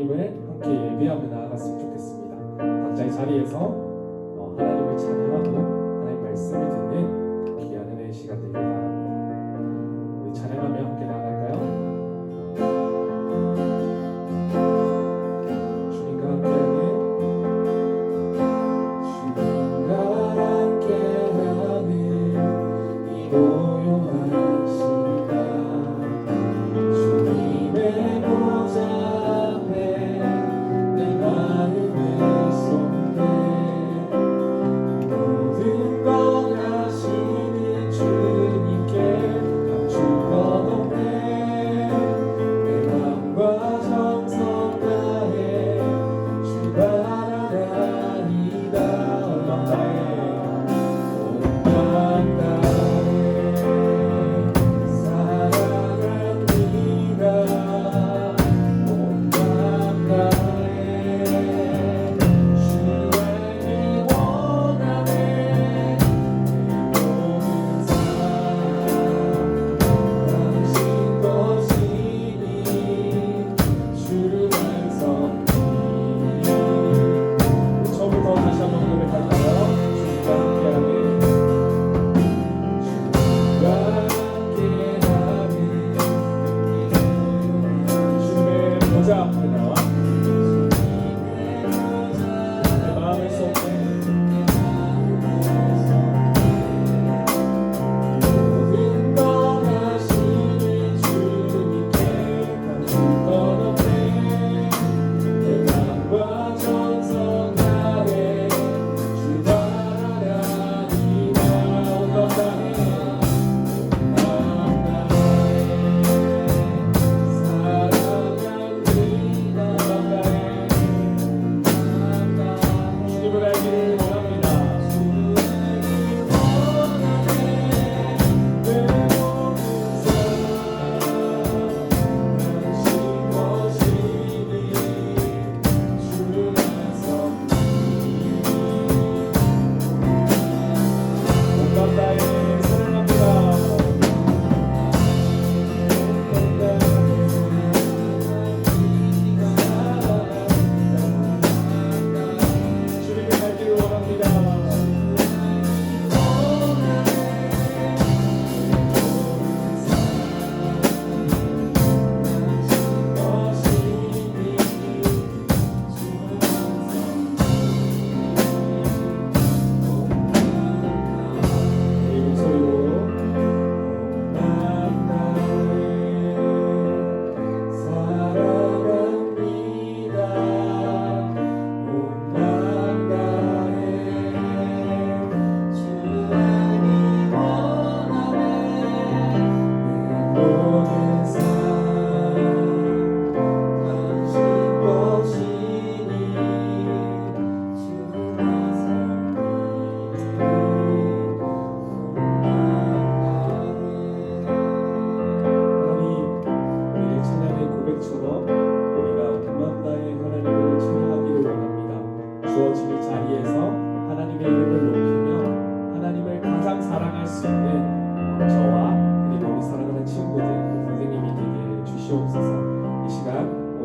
하나님을 함께 예배하며 나아갔으면 좋겠습니다. 각자의 자리에서 하나님을 찬양하고 하나님 말씀을 듣는 귀한 은혜의 시간 되기를 바랍니다. 우리 찬양하며 함께 나아갈까요?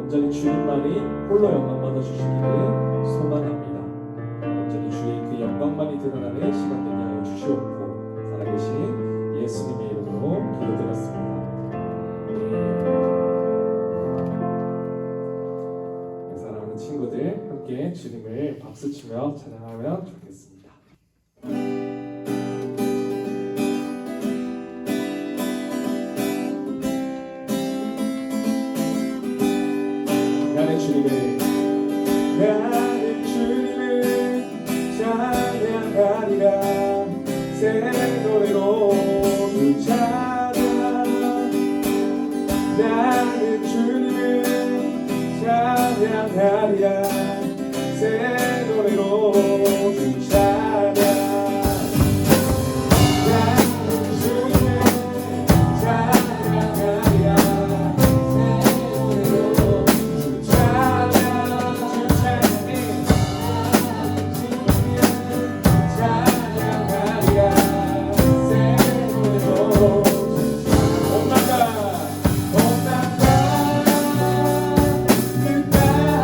온전히 주님만이 홀로 영광 받아 주시기를 소망합니다. 온전히 주의 그 영광만이 드러나는 시간 되게 하여 주시옵고 살아계신 예수님의 이름으로 기도드렸습니다. 사랑하는 친구들 함께 주님을 박수치며 찬양하면 좋겠습니다. 나는 주님을 찬양하리라 새 노래로 찬양 나는 주님을 찬양하리라 새 노래로 찬양 goodbye.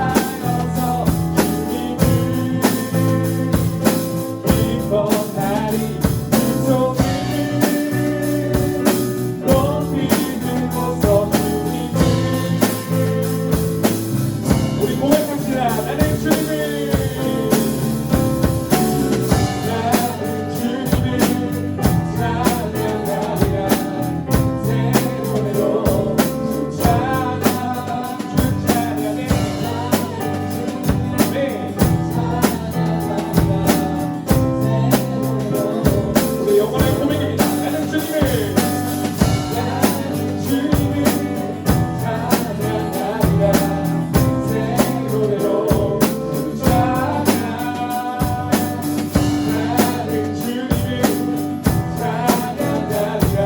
영원한 고백입니다. 나는 주님을 찬양하리라. 새 노래로 찬양. 나는 주님을 찬양하리라.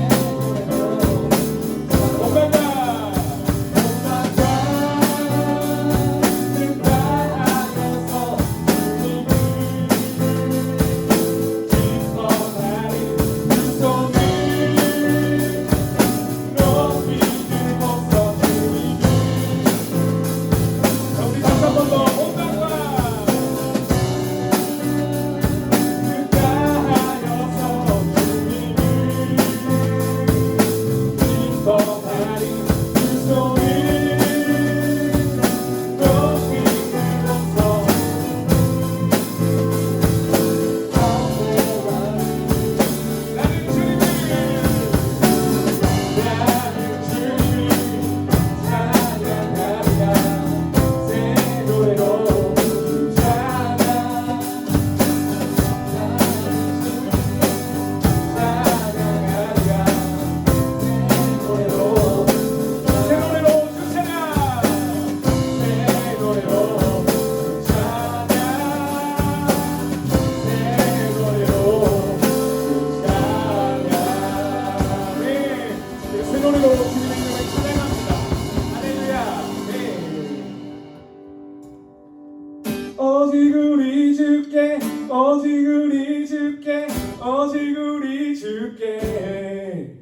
새 노래로 엄마가 오직 우리 주께 오직 우리 주께 오직 우리 주께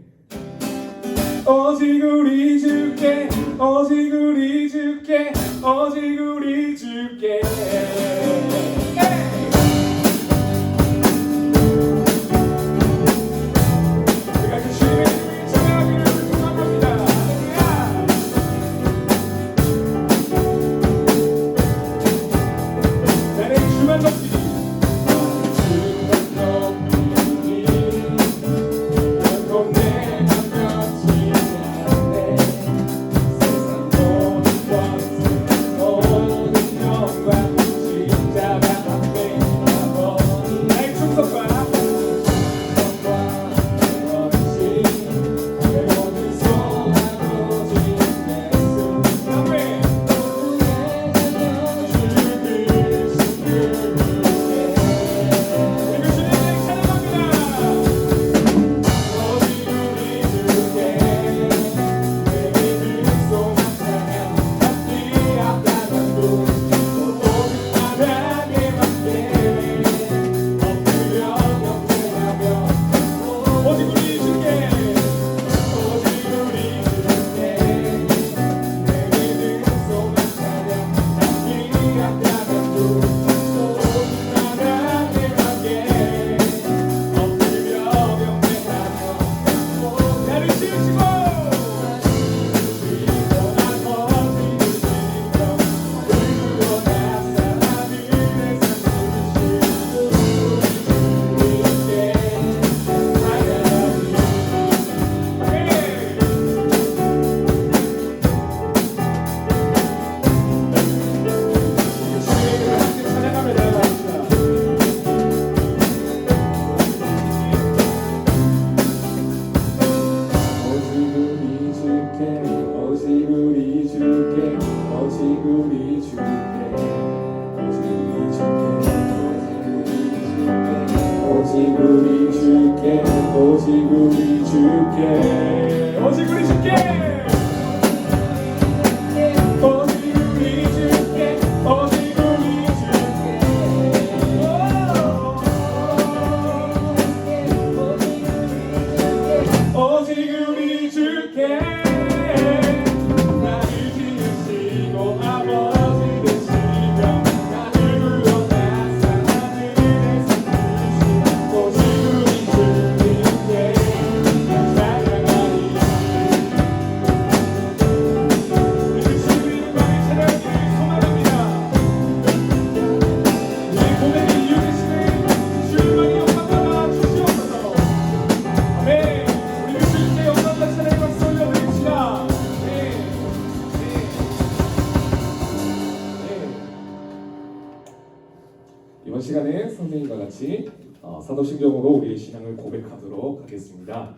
오직 우리 주께 오직 우리 주께 오직 우리 주께 우리가 그 주님의 이름을 찬양하기를 소망합니다. 나는 주만 높이리 오직 우리 주께 오직 우리 주께 오직 우리 주께 오직 우리 주께 오직 우리 주께 오직 우리 주께 나를 지으시고 아버지 되시며 나를 불러내사 하늘에 삼으시고 오직 우리 주님께 찬양하리 사도신경으로 우리의 신앙을 고백하도록 하겠습니다.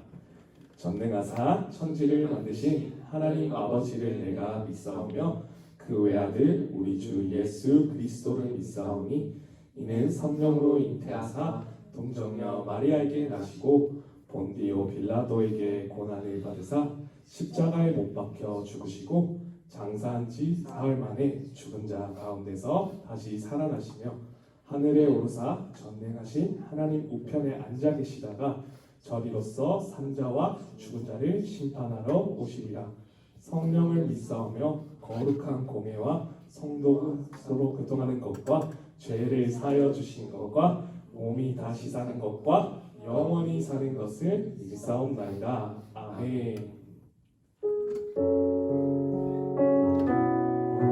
전능하사 천지를 만드신 하나님 아버지를 내가 믿사오며 그 외아들 우리 주 예수 그리스도를 믿사오니 이는 성령으로 잉태하사 동정녀 마리아에게 나시고 본디오 빌라도에게 고난을 받으사 십자가에 못 박혀 죽으시고 장사한 지 사흘 만에 죽은 자 가운데서 다시 살아나시며 하늘에 오르사 전능하신 하나님 우편에 앉아 계시다가 저리로서 산자와 죽은 자를 심판하러 오시리라. 성령을 믿사오며 거룩한 공예와 성도 서로 교통하는 것과 죄를 사여 주신 것과 몸이 다시 사는 것과 영원히 사는 것을 믿사옵나이다. 아멘.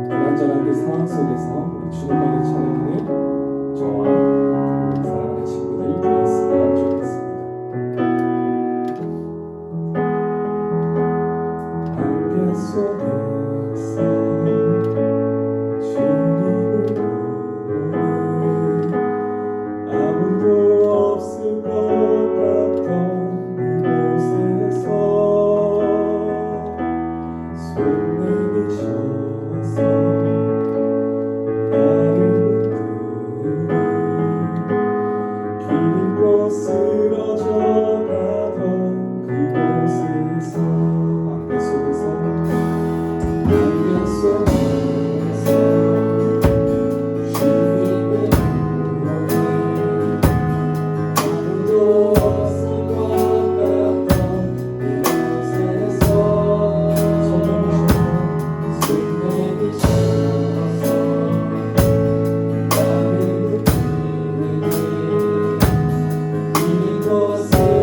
불안전한 그 상황 속에서 우리 주님만을 찬양하는 저와 사랑하는 친구들이 되었으면 좋겠습니다. 안개 속에서 주님을 보내 아무도 없을 것 같던 그곳에서 손 내미셔서 나를 붙들으니 길 잃고 쓰러져 가던 그곳에서 안개 속에서 주님을 보내 아무도 없을 것 같던 그곳에서 손 내미셔서 나를 붙들으니 길 잃고 쓰러져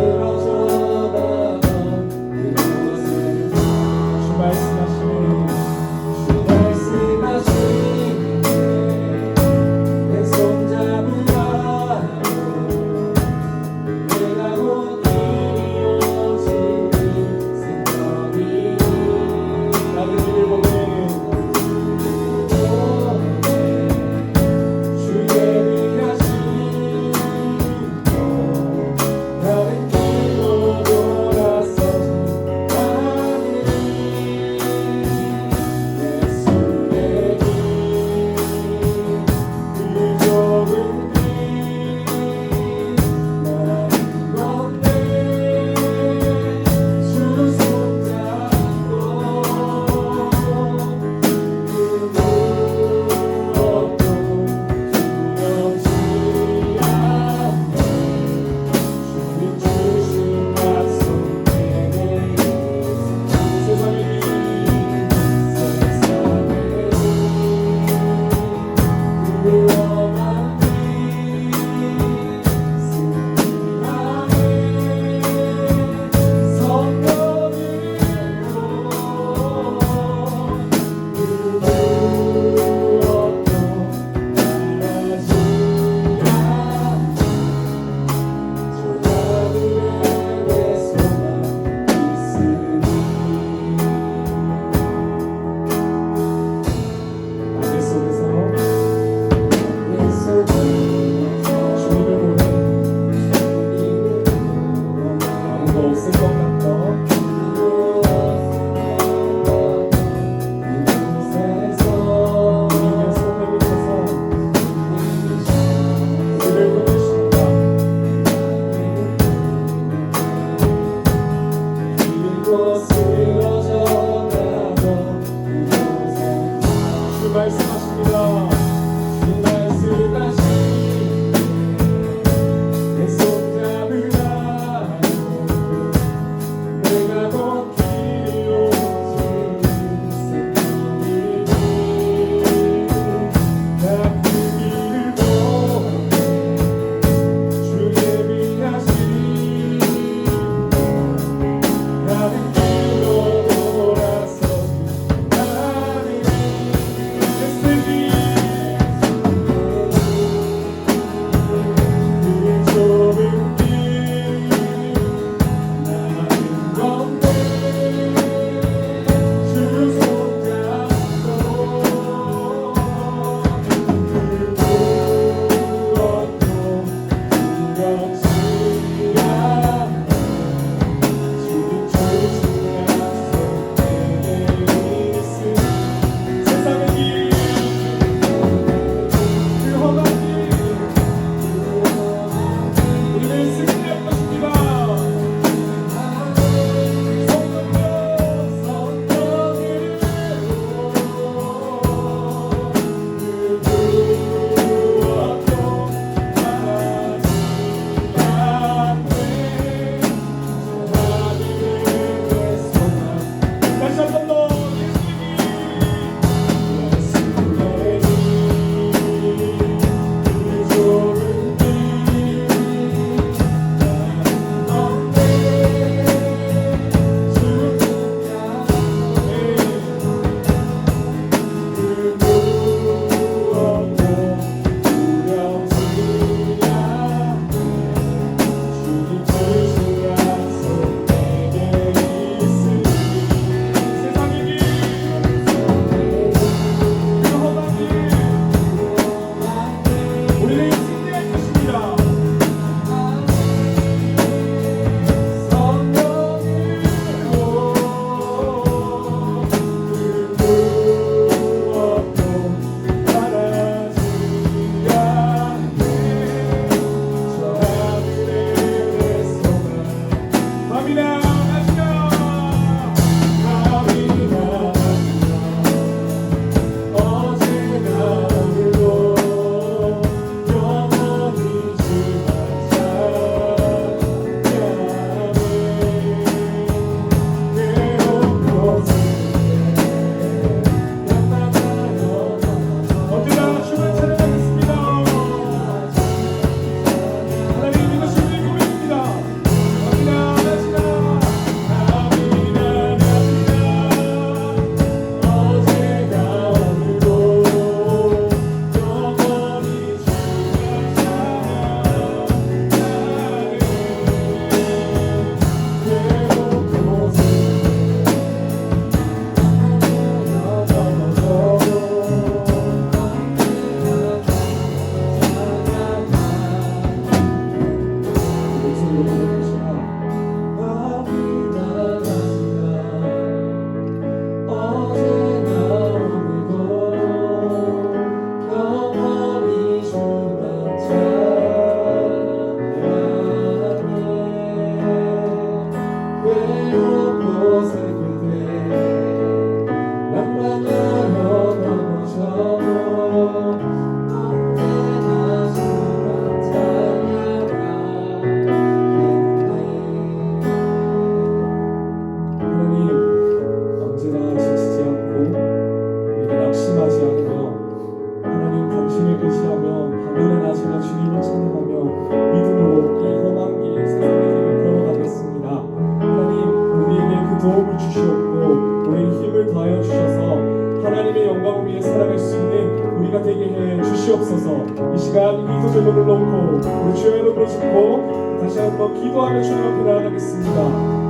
이 시간 이도 제목을 놓고 우리 주의 이름으로 짓고 다시 한번 기도하며 주님 앞에 나아가겠습니다.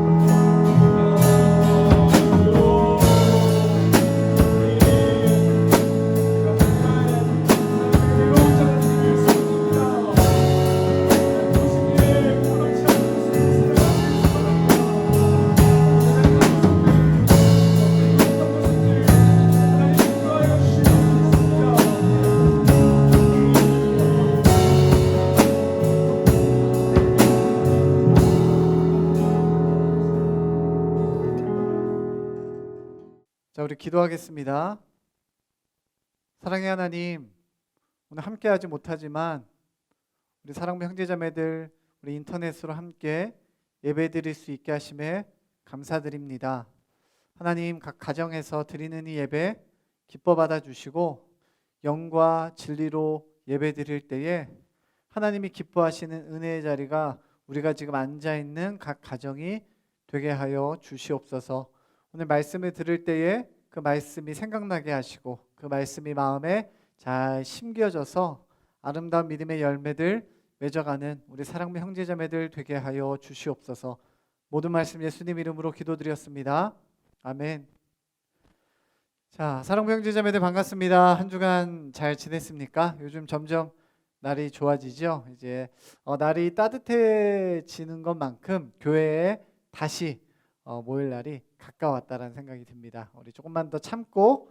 자, 우리 기도하겠습니다. 사랑의 하나님, 오늘 함께하지 못하지만 우리 사랑부 형제자매들 우리 인터넷으로 함께 예배드릴 수 있게 하심에 감사드립니다. 하나님, 각 가정에서 드리는 이 예배 기뻐 받아주시고 영과 진리로 예배드릴 때에 하나님이 기뻐하시는 은혜의 자리가 우리가 지금 앉아있는 각 가정이 되게 하여 주시옵소서. 오늘 말씀을 들을 때에 그 말씀이 생각나게 하시고 그 말씀이 마음에 잘 심겨져서 아름다운 믿음의 열매들 맺어가는 우리 사랑부 형제자매들 되게 하여 주시옵소서. 모든 말씀 예수님 이름으로 기도드렸습니다. 아멘. 자, 사랑부 형제자매들 반갑습니다. 한 주간 잘 지냈습니까? 요즘 점점 날이 좋아지죠. 이제 날이 따뜻해지는 것만큼 교회에 다시 모일 날이 가까웠다라는 생각이 듭니다. 우리 조금만 더 참고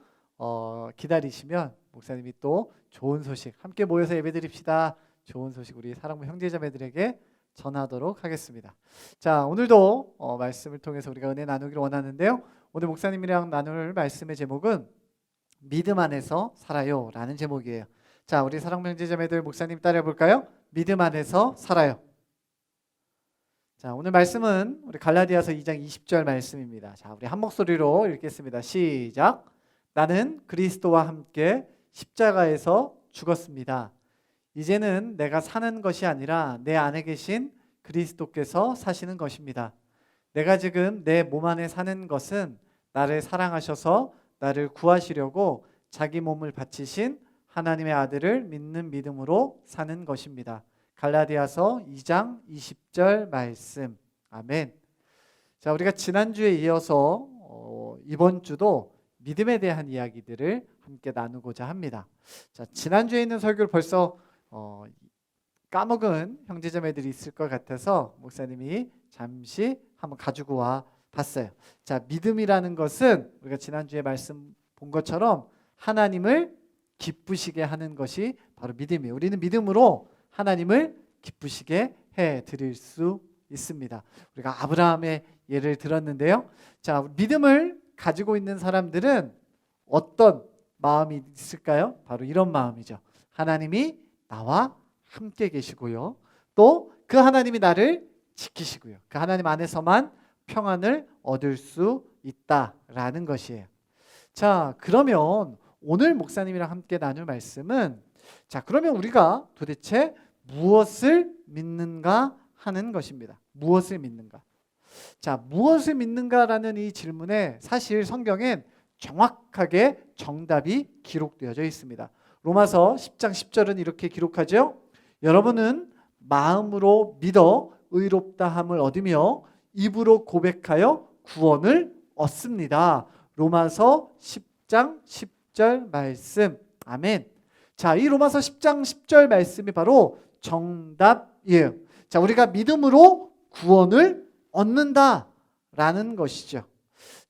기다리시면 목사님이 또 좋은 소식 함께 모여서 예배드립시다. 좋은 소식 우리 사랑부 형제자매들에게 전하도록 하겠습니다. 자, 오늘도 말씀을 통해서 우리가 은혜 나누기를 원하는데요. 오늘 목사님이랑 나눌 말씀의 제목은 믿음 안에서 살아요 라는 제목이에요. 자, 우리 사랑부 형제자매들 목사님 따라해 볼까요? 믿음 안에서 살아요. 자, 오늘 말씀은 우리 갈라디아서 2장 20절 말씀입니다. 자, 우리 한 목소리로 읽겠습니다. 시작. 나는 그리스도와 함께 십자가에서 죽었습니다. 이제는 내가 사는 것이 아니라 내 안에 계신 그리스도께서 사시는 것입니다. 내가 지금 내 몸 안에 사는 것은 나를 사랑하셔서 나를 구하시려고 자기 몸을 바치신 하나님의 아들을 믿는 믿음으로 사는 것입니다. 갈라디아서 2장 20절 말씀. 아멘. 자, 우리가 지난주에 이어서 이번 주도 믿음에 대한 이야기들을 함께 나누고자 합니다. 자, 지난주에 있는 설교를 벌써 까먹은 형제자매들이 있을 것 같아서 목사님이 잠시 한번 가지고 와 봤어요. 자, 믿음이라는 것은 우리가 지난주에 말씀 본 것처럼 하나님을 기쁘시게 하는 것이 바로 믿음이에요. 우리는 믿음으로 하나님을 기쁘시게 해드릴 수 있습니다. 우리가 아브라함의 예를 들었는데요. 자, 믿음을 가지고 있는 사람들은 어떤 마음이 있을까요? 바로 이런 마음이죠. 하나님이 나와 함께 계시고요. 또 그 하나님이 나를 지키시고요. 그 하나님 안에서만 평안을 얻을 수 있다라는 것이에요. 자, 그러면 오늘 목사님이랑 함께 나눌 말씀은 자, 그러면 우리가 도대체 무엇을 믿는가 하는 것입니다. 무엇을 믿는가? 자, 무엇을 믿는가라는 이 질문에 사실 성경엔 정확하게 정답이 기록되어져 있습니다. 로마서 10장 10절은 이렇게 기록하죠. 여러분은 마음으로 믿어 의롭다함을 얻으며 입으로 고백하여 구원을 얻습니다. 로마서 10장 10절 말씀. 아멘. 자, 이 로마서 10장 10절 말씀이 바로 정답이에요. 자, 우리가 믿음으로 구원을 얻는다라는 것이죠.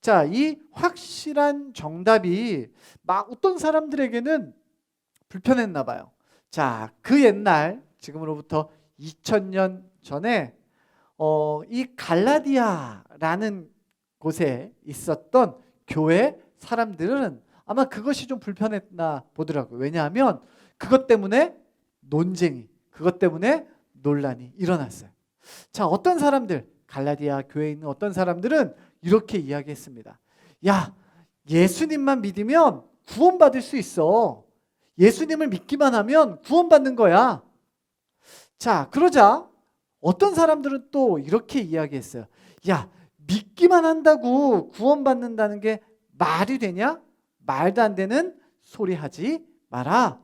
자, 이 확실한 정답이 막 어떤 사람들에게는 불편했나 봐요. 자, 그 옛날 지금으로부터 2000년 전에 이 갈라디아라는 곳에 있었던 교회 사람들은 아마 그것이 좀 불편했나 보더라고요. 왜냐하면 그것 때문에 논쟁이, 그것 때문에 논란이 일어났어요. 자, 어떤 사람들, 갈라디아 교회에 있는 어떤 사람들은 이렇게 이야기했습니다. 야, 예수님만 믿으면 구원받을 수 있어. 예수님을 믿기만 하면 구원받는 거야. 자, 그러자 어떤 사람들은 또 이렇게 이야기했어요. 야, 믿기만 한다고 구원받는다는 게 말이 되냐? 말도 안 되는 소리 하지 마라.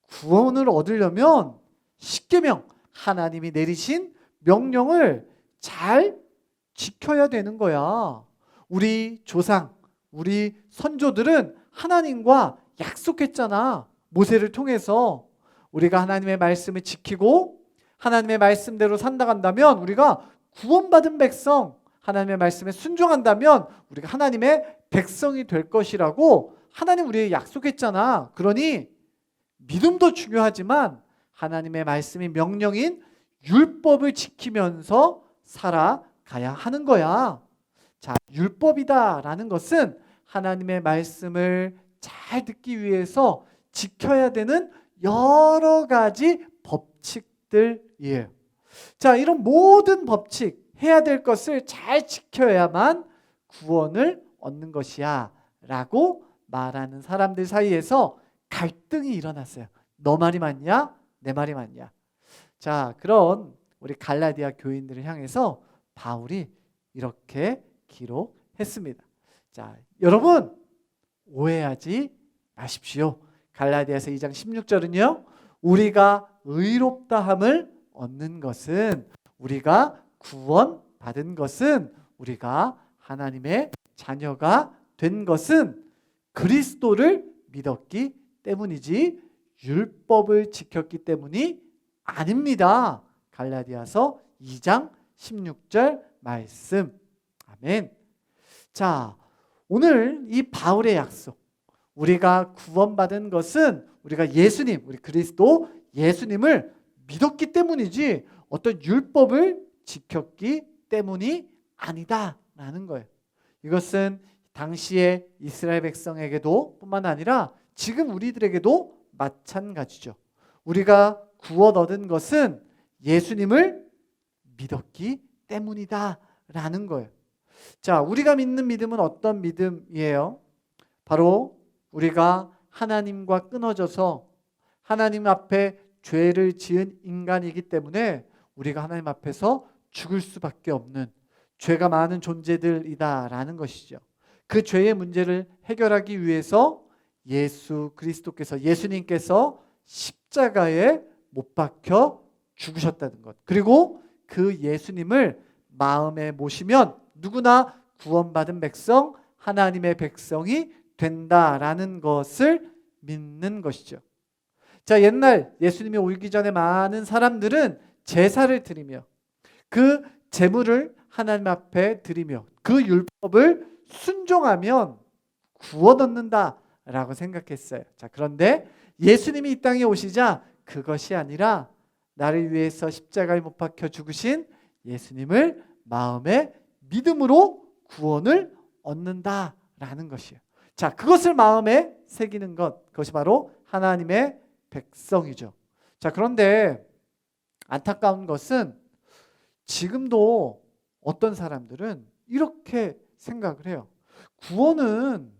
구원을 얻으려면 십계명, 하나님이 내리신 명령을 잘 지켜야 되는 거야. 우리 조상, 우리 선조들은 하나님과 약속했잖아. 모세를 통해서 우리가 하나님의 말씀을 지키고 하나님의 말씀대로 산다간다면 우리가 구원받은 백성, 하나님의 말씀에 순종한다면 우리가 하나님의 백성이 될 것이라고 하나님 우리에게 약속했잖아. 그러니 믿음도 중요하지만 하나님의 말씀이 명령인 율법을 지키면서 살아가야 하는 거야. 자, 율법이다라는 것은 하나님의 말씀을 잘 듣기 위해서 지켜야 되는 여러 가지 법칙들이에요. 자, 이런 모든 법칙, 해야 될 것을 잘 지켜야만 구원을 얻는 것이야 라고 말하는 사람들 사이에서 갈등이 일어났어요. 너 말이 맞냐? 내 말이 맞냐? 자, 그런 우리 갈라디아 교인들을 향해서 바울이 이렇게 기록했습니다. 자, 여러분 오해하지 마십시오. 갈라디아서 2장 16절은요. 우리가 의롭다함을 얻는 것은, 우리가 구원받은 것은, 우리가 하나님의 자녀가 된 것은 그리스도를 믿었기 때문이지 율법을 지켰기 때문이 아닙니다. 갈라디아서 2장 16절 말씀. 아멘. 자, 오늘 이 바울의 약속, 우리가 구원받은 것은 우리가 예수님, 우리 그리스도 예수님을 믿었기 때문이지 어떤 율법을 지켰기 때문이 아니다라는 거예요. 이것은 당시의 이스라엘 백성에게도 뿐만 아니라 지금 우리들에게도 마찬가지죠. 우리가 구원 얻은 것은 예수님을 믿었기 때문이다라는 거예요. 자, 우리가 믿는 믿음은 어떤 믿음이에요? 바로 우리가 하나님과 끊어져서 하나님 앞에 죄를 지은 인간이기 때문에 우리가 하나님 앞에서 죽을 수밖에 없는 죄가 많은 존재들이다라는 것이죠. 그 죄의 문제를 해결하기 위해서 예수 그리스도께서, 예수님께서 십자가에 못 박혀 죽으셨다는 것. 그리고 그 예수님을 마음에 모시면 누구나 구원받은 백성, 하나님의 백성이 된다라는 것을 믿는 것이죠. 자, 옛날 예수님이 오기 전에 많은 사람들은 제사를 드리며 그 제물을 하나님 앞에 드리며 그 율법을 순종하면 구원 얻는다라고 생각했어요. 자, 그런데 예수님이 이 땅에 오시자 그것이 아니라 나를 위해서 십자가에 못 박혀 죽으신 예수님을 마음에 믿음으로 구원을 얻는다라는 것이에요. 자, 그것을 마음에 새기는 것, 그것이 바로 하나님의 백성이죠. 자, 그런데 안타까운 것은 지금도 어떤 사람들은 이렇게 생각을 해요. 구원은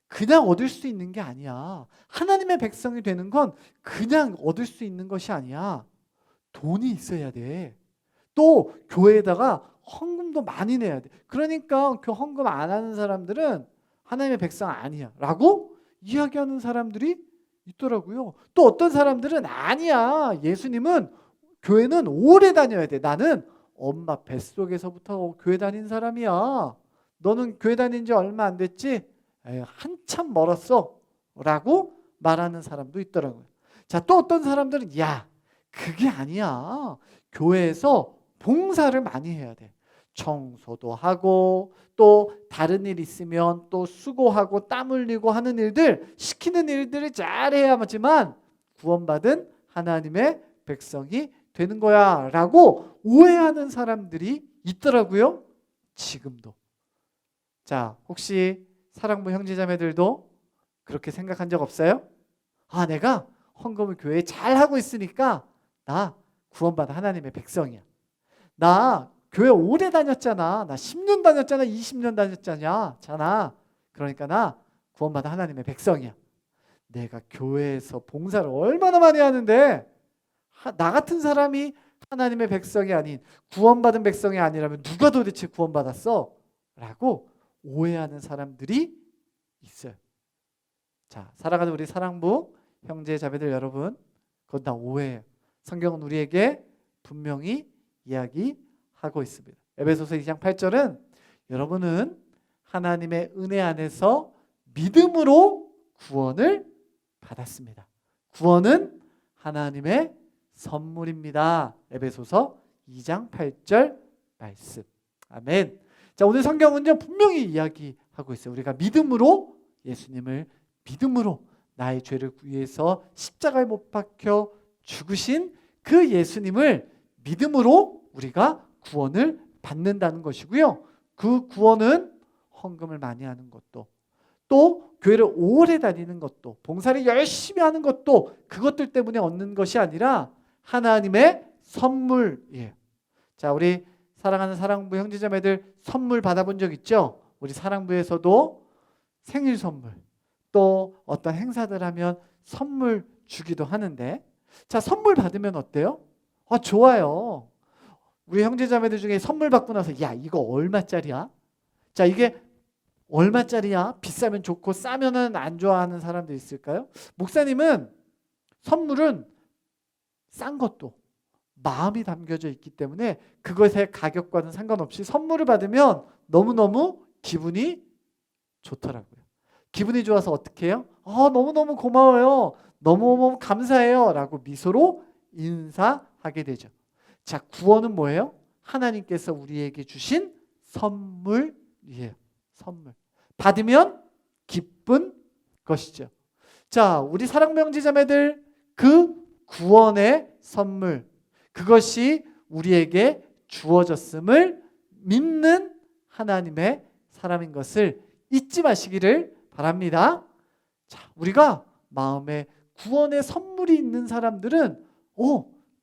그냥 얻을 수 있는 게 아니야. 하나님의 백성이 되는 건 그냥 얻을 수 있는 것이 아니야. 돈이 있어야 돼. 또 교회에다가 헌금도 많이 내야 돼. 그러니까 그 헌금 안 하는 사람들은 하나님의 백성 아니야 라고 이야기하는 사람들이 있더라고요. 또 어떤 사람들은 아니야. 예수님은 교회는 오래 다녀야 돼. 나는 엄마 뱃속에서부터 교회 다닌 사람이야. 너는 교회 다닌 지 얼마 안 됐지? 에이, 한참 멀었어 라고 말하는 사람도 있더라고요. 자, 또 어떤 사람들은 야, 그게 아니야. 교회에서 봉사를 많이 해야 돼. 청소도 하고 또 다른 일 있으면 또 수고하고 땀 흘리고 하는 일들, 시키는 일들을 잘 해야지만 구원받은 하나님의 백성이 되는 거야 라고 오해하는 사람들이 있더라고요. 지금도. 자, 혹시 사랑부 형제자매들도 그렇게 생각한 적 없어요? 아, 내가 헌금을 교회에 잘 하고 있으니까 나 구원받은 하나님의 백성이야. 나 교회 오래 다녔잖아. 나 10년 다녔잖아. 20년 다녔잖아. 그러니까 나 구원받은 하나님의 백성이야. 내가 교회에서 봉사를 얼마나 많이 하는데 나 같은 사람이 하나님의 백성이 아닌 구원받은 백성이 아니라면 누가 도대체 구원받았어? 라고 오해하는 사람들이 있어요. 자, 사랑하는 우리 사랑부 형제 자매들 여러분, 그건 다 오해예요. 성경은 우리에게 분명히 이야기하고 있습니다. 에베소서 2장 8절은 여러분은 하나님의 은혜 안에서 믿음으로 구원을 받았습니다. 구원은 하나님의 선물입니다. 에베소서 2장 8절 말씀. 아멘. 자, 오늘 성경은요 분명히 이야기하고 있어요. 우리가 믿음으로 예수님을 믿음으로 나의 죄를 위해서 십자가에 못 박혀 죽으신 그 예수님을 믿음으로 우리가 구원을 받는다는 것이고요. 그 구원은 헌금을 많이 하는 것도, 또 교회를 오래 다니는 것도, 봉사를 열심히 하는 것도 그것들 때문에 얻는 것이 아니라 하나님의 선물이에요. 자, 우리 사랑하는 사랑부 형제자매들 선물 받아본 적 있죠? 우리 사랑부에서도 생일 선물, 또 어떤 행사들 하면 선물 주기도 하는데, 자, 선물 받으면 어때요? 좋아요. 우리 형제자매들 중에 선물 받고 나서 야, 이거 얼마짜리야? 자, 이게 얼마짜리야? 비싸면 좋고 싸면은 안 좋아하는 사람도 있을까요? 목사님은 선물은 싼 것도 마음이 담겨져 있기 때문에 그것의 가격과는 상관없이 선물을 받으면 너무너무 기분이 좋더라고요. 기분이 좋아서 어떻게 해요? 너무너무 고마워요. 너무너무 감사해요. 라고 미소로 인사하게 되죠. 자, 구원은 뭐예요? 하나님께서 우리에게 주신 선물이에요. 선물. 받으면 기쁜 것이죠. 자, 우리 사랑부 형제자매들, 그 구원의 선물, 그것이 우리에게 주어졌음을 믿는 하나님의 사람인 것을 잊지 마시기를 바랍니다. 자, 우리가 마음에 구원의 선물이 있는 사람들은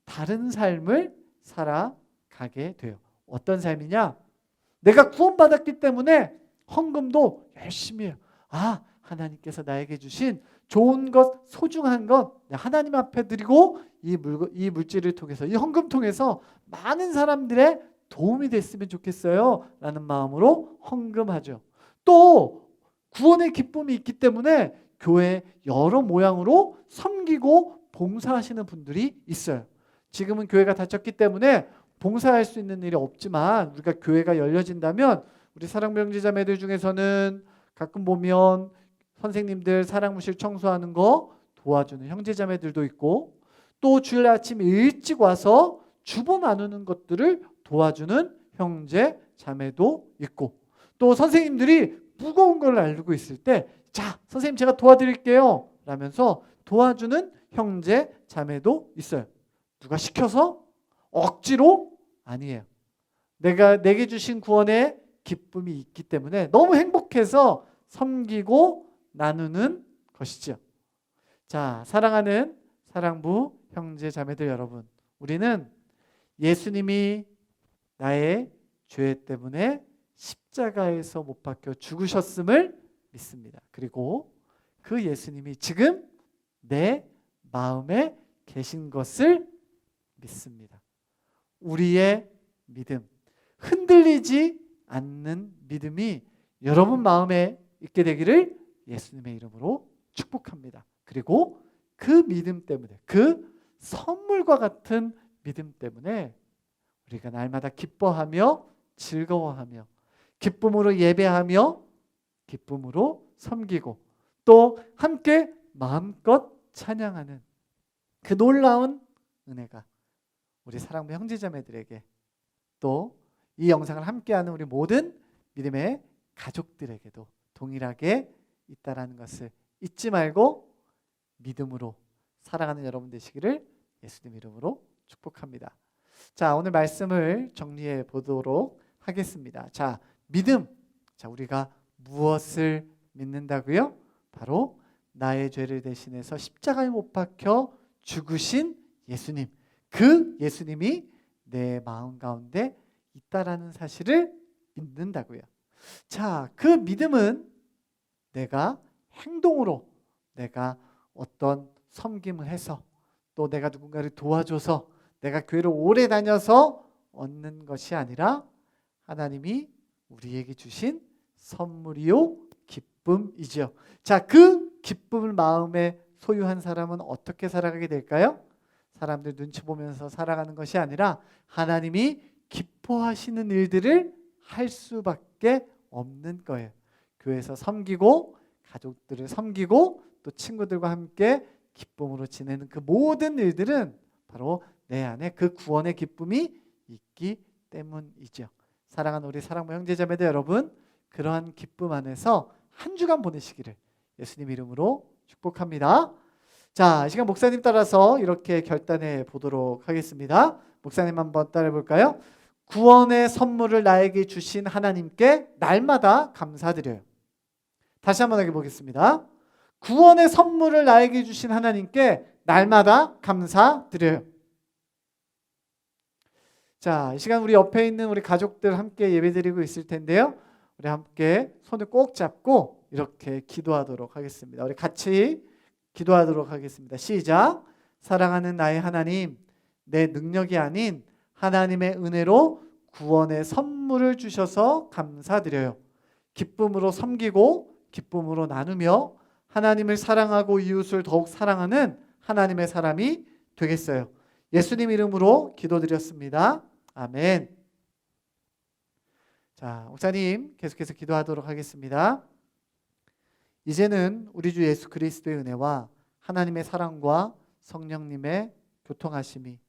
다른 삶을 살아가게 돼요. 어떤 삶이냐? 내가 구원받았기 때문에 헌금도 열심히 해요. 하나님께서 나에게 주신 좋은 것, 소중한 것 하나님 앞에 드리고 이 물질을 통해서, 이 헌금 통해서 많은 사람들의 도움이 됐으면 좋겠어요 라는 마음으로 헌금하죠. 또 구원의 기쁨이 있기 때문에 교회 여러 모양으로 섬기고 봉사하시는 분들이 있어요. 지금은 교회가 닫혔기 때문에 봉사할 수 있는 일이 없지만 우리가 교회가 열려진다면 우리 사랑부 형제자매들 중에서는 가끔 보면 선생님들 사랑무실 청소하는 거 도와주는 형제자매들도 있고, 또 주일 아침 일찍 와서 주보 나누는 것들을 도와주는 형제자매도 있고, 또 선생님들이 무거운 걸 나르고 있을 때 자, 선생님 제가 도와드릴게요 라면서 도와주는 형제자매도 있어요. 누가 시켜서? 억지로? 아니에요. 내게 주신 구원의 기쁨이 있기 때문에 너무 행복해서 섬기고 나누는 것이죠. 자, 사랑하는 사랑부 형제 자매들 여러분, 우리는 예수님이 나의 죄 때문에 십자가에서 못 박혀 죽으셨음을 믿습니다. 그리고 그 예수님이 지금 내 마음에 계신 것을 믿습니다. 우리의 믿음, 흔들리지 않는 믿음이 여러분 마음에 있게 되기를 예수님의 이름으로 축복합니다. 그리고 그 믿음 때문에, 그 선물과 같은 믿음 때문에 우리가 날마다 기뻐하며 즐거워하며 기쁨으로 예배하며 기쁨으로 섬기고 또 함께 마음껏 찬양하는 그 놀라운 은혜가 우리 사랑부 형제자매들에게, 또 이 영상을 함께하는 우리 모든 믿음의 가족들에게도 동일하게 있다라는 것을 잊지 말고 믿음으로 살아가는 여러분 되시기를 예수님 이름으로 축복합니다. 자, 오늘 말씀을 정리해 보도록 하겠습니다. 자, 믿음. 자, 우리가 무엇을 믿는다고요? 바로 나의 죄를 대신해서 십자가에 못 박혀 죽으신 예수님. 그 예수님이 내 마음 가운데 있다라는 사실을 믿는다고요. 자, 그 믿음은 내가 행동으로, 내가 어떤 섬김을 해서, 또 내가 누군가를 도와줘서, 내가 교회를 오래 다녀서 얻는 것이 아니라 하나님이 우리에게 주신 선물이요 기쁨이죠. 자, 그 기쁨을 마음에 소유한 사람은 어떻게 살아가게 될까요? 사람들 눈치 보면서 살아가는 것이 아니라 하나님이 기뻐하시는 일들을 할 수밖에 없는 거예요. 교회에서 섬기고 가족들을 섬기고 또 친구들과 함께 기쁨으로 지내는 그 모든 일들은 바로 내 안에 그 구원의 기쁨이 있기 때문이죠. 사랑하는 우리 사랑부 형제자매들 여러분, 그러한 기쁨 안에서 한 주간 보내시기를 예수님 이름으로 축복합니다. 자, 이 시간 목사님 따라서 이렇게 결단해 보도록 하겠습니다. 목사님 한번 따라해 볼까요? 구원의 선물을 나에게 주신 하나님께 날마다 감사드려요. 다시 한번 하게 보겠습니다. 구원의 선물을 나에게 주신 하나님께 날마다 감사드려요. 자, 이 시간 우리 옆에 있는 우리 가족들 함께 예배드리고 있을 텐데요. 우리 함께 손을 꼭 잡고 이렇게 기도하도록 하겠습니다. 우리 같이 기도하도록 하겠습니다. 시작. 사랑하는 나의 하나님, 내 능력이 아닌 하나님의 은혜로 구원의 선물을 주셔서 감사드려요. 기쁨으로 섬기고 기쁨으로 나누며 하나님을 사랑하고 이웃을 더욱 사랑하는 하나님의 사람이 되겠어요. 예수님 이름으로 기도드렸습니다. 아멘. 자, 목사님 계속해서 기도하도록 하겠습니다. 이제는 우리 주 예수 그리스도의 은혜와 하나님의 사랑과 성령님의 교통하심이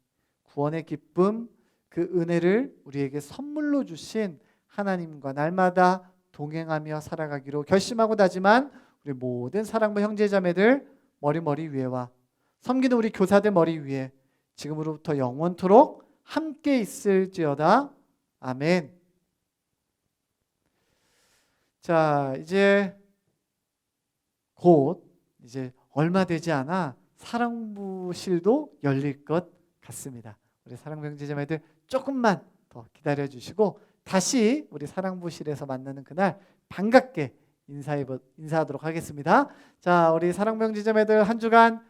구원의 기쁨, 그 은혜를 우리에게 선물로 주신 하나님과 날마다 동행하며 살아가기로 결심하고 다짐한 우리 모든 사랑부 형제자매들 머리 위에와 섬기는 우리 교사들 머리 위에 지금으로부터 영원토록 함께 있을지어다. 아멘. 자, 이제 곧 이제 얼마 되지 않아 사랑부실도 열릴 것 같습니다. 우리 사랑부 형제자매들 조금만 더 기다려 주시고 다시 우리 사랑부실에서 만나는 그날 반갑게 인사하도록 하겠습니다. 자, 우리 사랑부 형제자매들 한 주간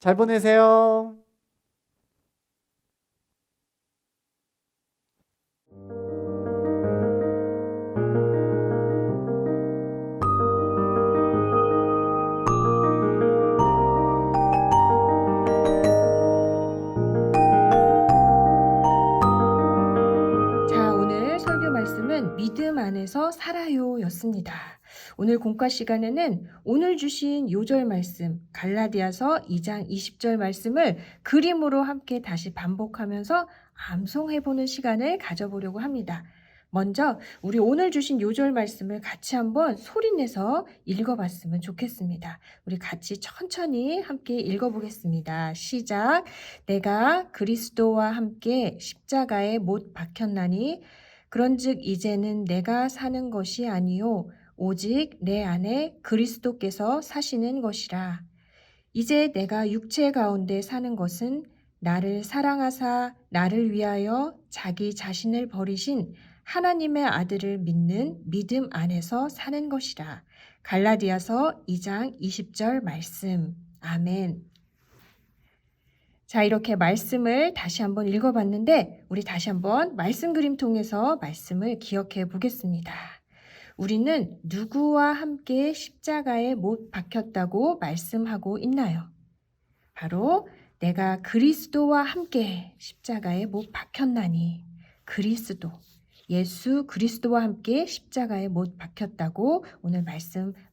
잘 보내세요. 믿음 안에서 살아요 였습니다. 오늘 공과 시간에는 오늘 주신 요절 말씀 갈라디아서 2장 20절 말씀을 그림으로 함께 다시 반복하면서 암송해보는 시간을 가져보려고 합니다. 먼저 우리 오늘 주신 요절 말씀을 같이 한번 소리내서 읽어봤으면 좋겠습니다. 우리 같이 천천히 함께 읽어보겠습니다. 시작. 내가 그리스도와 함께 십자가에 못 박혔나니 그런즉 이제는 내가 사는 것이 아니요 오직 내 안에 그리스도께서 사시는 것이라. 이제 내가 육체 가운데 사는 것은 나를 사랑하사 나를 위하여 자기 자신을 버리신 하나님의 아들을 믿는 믿음 안에서 사는 것이라. 갈라디아서 2장 20절 말씀. 아멘. 자, 이렇게 말씀을 다시 한번 읽어봤는데 우리 다시 한번 말씀 그림 통해서 말씀을 기억해 보겠습니다. 우리는 누구와 함께 십자가에 못 박혔다고 말씀하고 있나요? 바로 내가 그리스도와 함께 십자가에 못 박혔나니 그리스도, 예수 그리스도와 함께 십자가에 못 박혔다고 오늘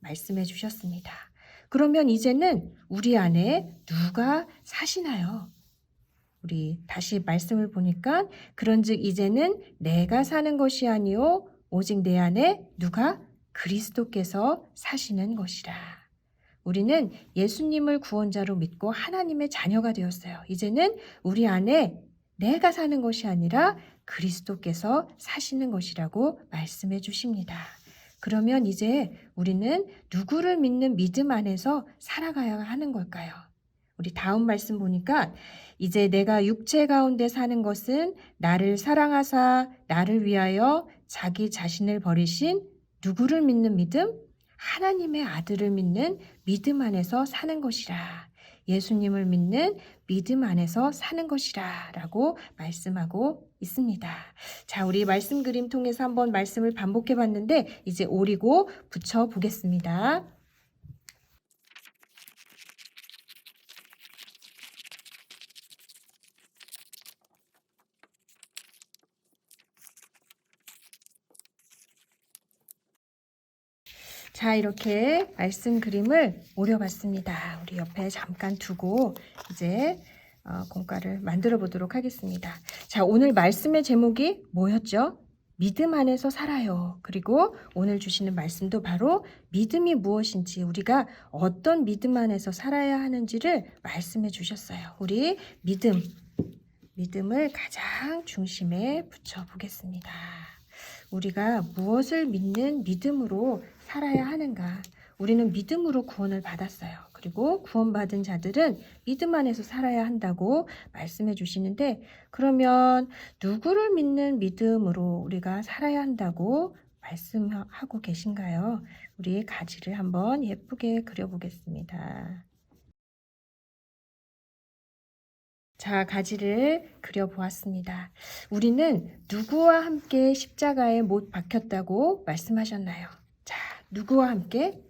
말씀해 주셨습니다. 그러면 이제는 우리 안에 누가 사시나요? 우리 다시 말씀을 보니까 그런즉 이제는 내가 사는 것이 아니요 오직 내 안에 누가 그리스도께서 사시는 것이라. 우리는 예수님을 구원자로 믿고 하나님의 자녀가 되었어요. 이제는 우리 안에 내가 사는 것이 아니라 그리스도께서 사시는 것이라고 말씀해 주십니다. 그러면 이제 우리는 누구를 믿는 믿음 안에서 살아가야 하는 걸까요? 우리 다음 말씀 보니까 이제 내가 육체 가운데 사는 것은 나를 사랑하사 나를 위하여 자기 자신을 버리신 누구를 믿는 믿음? 하나님의 아들을 믿는 믿음 안에서 사는 것이라. 예수님을 믿는 믿음 안에서 사는 것이라 라고 말씀하고 있습니다. 자, 우리 말씀 그림 통해서 한번 말씀을 반복해 봤는데 이제 오리고 붙여 보겠습니다. 자, 이렇게 말씀 그림을 오려봤습니다. 우리 옆에 잠깐 두고 이제 공과를 만들어 보도록 하겠습니다. 자, 오늘 말씀의 제목이 뭐였죠? 믿음 안에서 살아요. 그리고 오늘 주시는 말씀도 바로 믿음이 무엇인지, 우리가 어떤 믿음 안에서 살아야 하는지를 말씀해 주셨어요. 우리 믿음을 가장 중심에 붙여 보겠습니다. 우리가 무엇을 믿는 믿음으로 살아야 하는가? 우리는 믿음으로 구원을 받았어요. 그리고 구원받은 자들은 믿음 안에서 살아야 한다고 말씀해 주시는데, 그러면 누구를 믿는 믿음으로 우리가 살아야 한다고 말씀하고 계신가요? 우리 가지를 한번 예쁘게 그려보겠습니다. 자, 가지를 그려보았습니다. 우리는 누구와 함께 십자가에 못 박혔다고 말씀하셨나요? 자, 누구와 함께?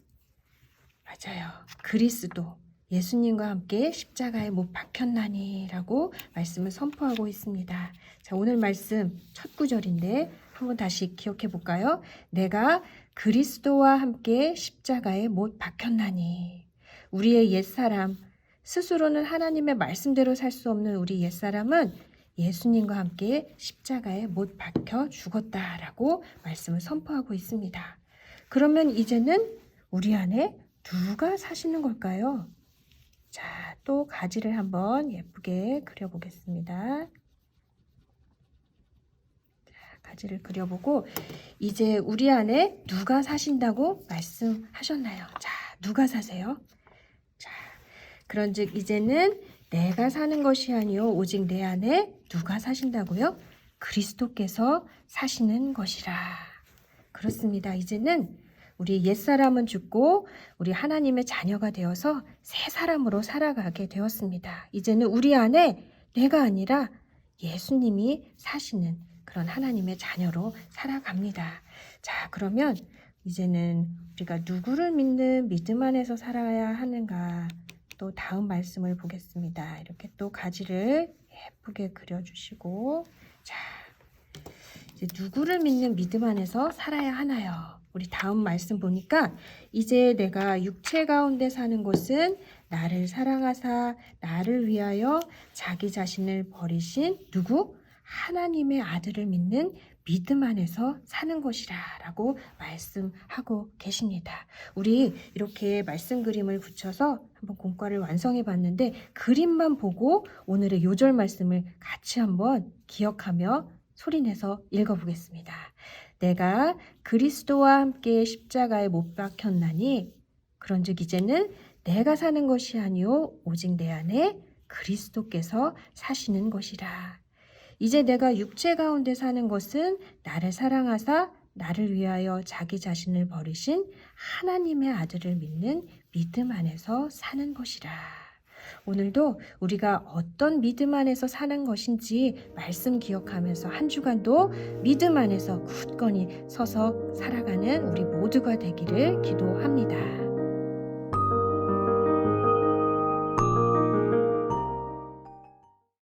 맞아요. 그리스도, 예수님과 함께 십자가에 못 박혔나니 라고 말씀을 선포하고 있습니다. 자, 오늘 말씀 첫 구절인데 한번 다시 기억해 볼까요? 내가 그리스도와 함께 십자가에 못 박혔나니. 우리의 옛사람, 스스로는 하나님의 말씀대로 살 수 없는 우리 옛사람은 예수님과 함께 십자가에 못 박혀 죽었다라고 말씀을 선포하고 있습니다. 그러면 이제는 우리 안에 누가 사시는 걸까요? 자, 또 가지를 한번 예쁘게 그려보겠습니다. 자, 가지를 그려보고 이제 우리 안에 누가 사신다고 말씀하셨나요? 자, 누가 사세요? 자, 그런즉 이제는 내가 사는 것이 아니요 오직 내 안에 누가 사신다고요? 그리스도께서 사시는 것이라. 그렇습니다. 이제는 우리 옛사람은 죽고 우리 하나님의 자녀가 되어서 새 사람으로 살아가게 되었습니다. 이제는 우리 안에 내가 아니라 예수님이 사시는 그런 하나님의 자녀로 살아갑니다. 자, 그러면 이제는 우리가 누구를 믿는 믿음 안에서 살아야 하는가? 또 다음 말씀을 보겠습니다. 이렇게 또 가지를 예쁘게 그려주시고, 자, 이제 누구를 믿는 믿음 안에서 살아야 하나요? 우리 다음 말씀 보니까 이제 내가 육체 가운데 사는 것은 나를 사랑하사 나를 위하여 자기 자신을 버리신 누구? 하나님의 아들을 믿는 믿음 안에서 사는 것이라 라고 말씀하고 계십니다. 우리 이렇게 말씀 그림을 붙여서 한번 공과를 완성해 봤는데, 그림만 보고 오늘의 요절 말씀을 같이 한번 기억하며 소리내서 읽어보겠습니다. 내가 그리스도와 함께 십자가에 못 박혔나니 그런즉 이제는 내가 사는 것이 아니요 오직 내 안에 그리스도께서 사시는 것이라. 이제 내가 육체 가운데 사는 것은 나를 사랑하사 나를 위하여 자기 자신을 버리신 하나님의 아들을 믿는 믿음 안에서 사는 것이라. 오늘도 우리가 어떤 믿음 안에서 사는 것인지 말씀 기억하면서 한 주간도 믿음 안에서 굳건히 서서 살아가는 우리 모두가 되기를 기도합니다.